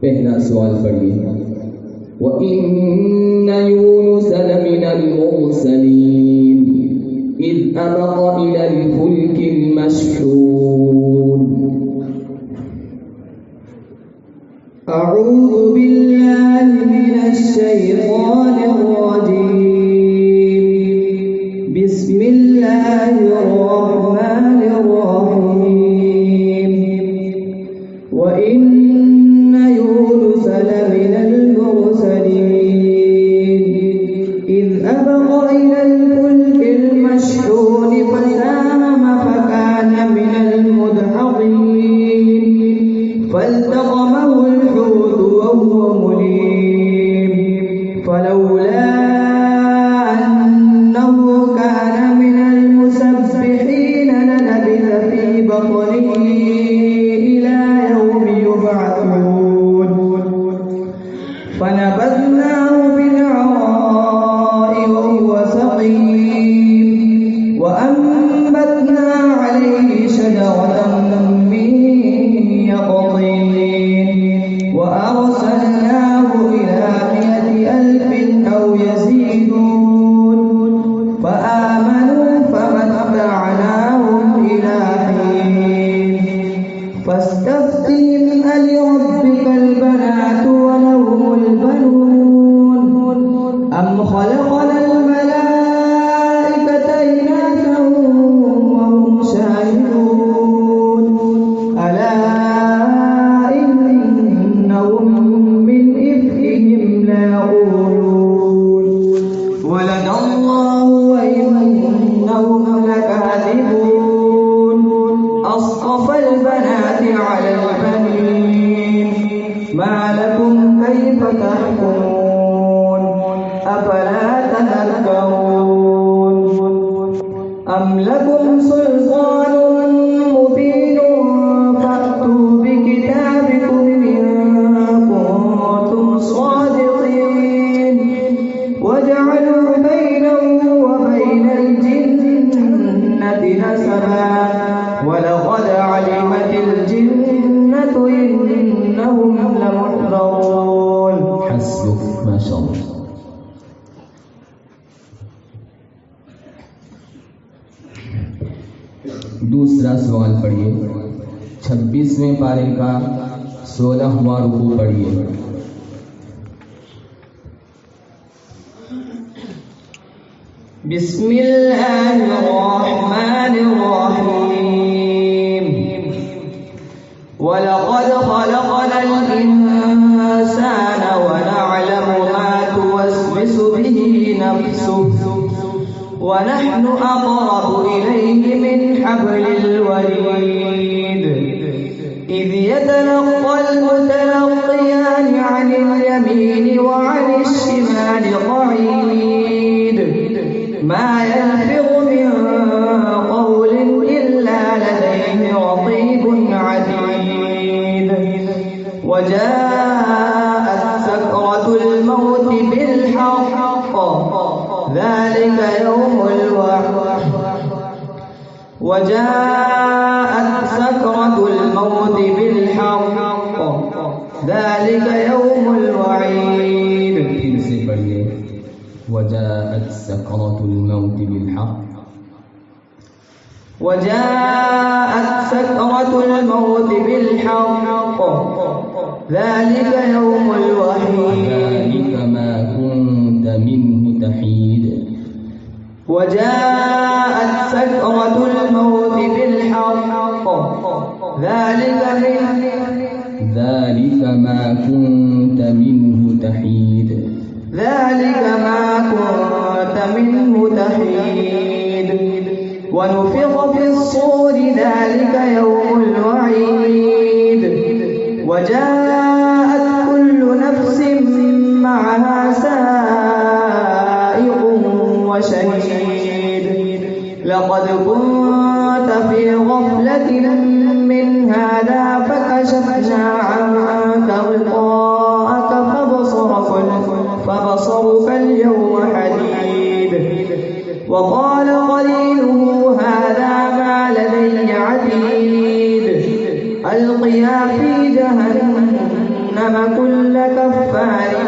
पहला सवाल पढ़िए। वइन्न यूनुस लमिनल मुरसलीन इज़ अबक़ इलल फुल्किल मशहून। अऊज़ु बिल्लाहि मिनश शैतानिर रजीम। बिस्मिल्लाहिर रहमानिर रहीम। वइन्न यूनुस लमिनल मुरसलीन इज़ अबक़ इलल फुल्किल मशहून फसाهم फकान मिनल मुदहज़ीन فالتقمه الحوت وهو مليم فلولا أنه كان من المسبحين للبث في بطنه إلى يوم يبعثون فنبذناه بالعراء وهو سقيم وأنبتنا عليه شجرة من يقطين وأرسلناه إلى 100,000 أو يزيدون فآمنوا فمتعناهم إلى حين فاستفتهم ألربك البنات ولهم البنون أم خلقنا الملائكة إناثا وهم شاهدون ألا إنهم من إفكهم ليقولون ولد الله وإنهم لكاذبون أصطفى البنات على البنين ما لكم كيف تحكمون أفلا تذكرون أم لكم سلطان مبين فأتوا بكتابكم إن كنتم صادقين وجعلوا بينه وبين الجنة نسبا ولقد علمت الجنة إنهم لمحضرون. حسبك ما شاء الله. दूसरा सवाल पढ़िए। 26वें पारे का 16वां रुकू पढ़िए। बिस्मिल्लाहिर्रहमानिर्रहीम। वलक़द ख़लक़नल इंसान वनअलमु मा तुवस्विसु बिही नफ्सुहु वनहनु अक़रबु इलैहि मिन हब्लिल वरीद إذ يتلقى المتلقيان عن اليمين وعن الشمال قعيد ما يلفظ من قول إلا لديه رقيب عتيد وجاءت سكرة الموت بالحق ذلك يوم الوعد وجاءت سكرة الموت بالحق ذلك يوم الوعيد. फिर से पढ़िए। वजाअत सकरतुल मौत बिलहक। وجاءت سكرة الموت بالحق ذلك يوم الوعيد. ذلك ما كنت منه تحيد. وجاءت سكرة الموت بالحق ذلك ما كنت منه تحيد. ذلك ما كنت منه تحيد ونفخ في الصور ذلك يوم الوعيد وجاءت كل نفس معها سائق وشهيد لقد كنت في غفلة من هذا فكشفنا عنك غطاءك فبصرك اليوم حديد وقال قرينه هذا ما لدي عتيد ألقيا في جهنم جهنم كل كفار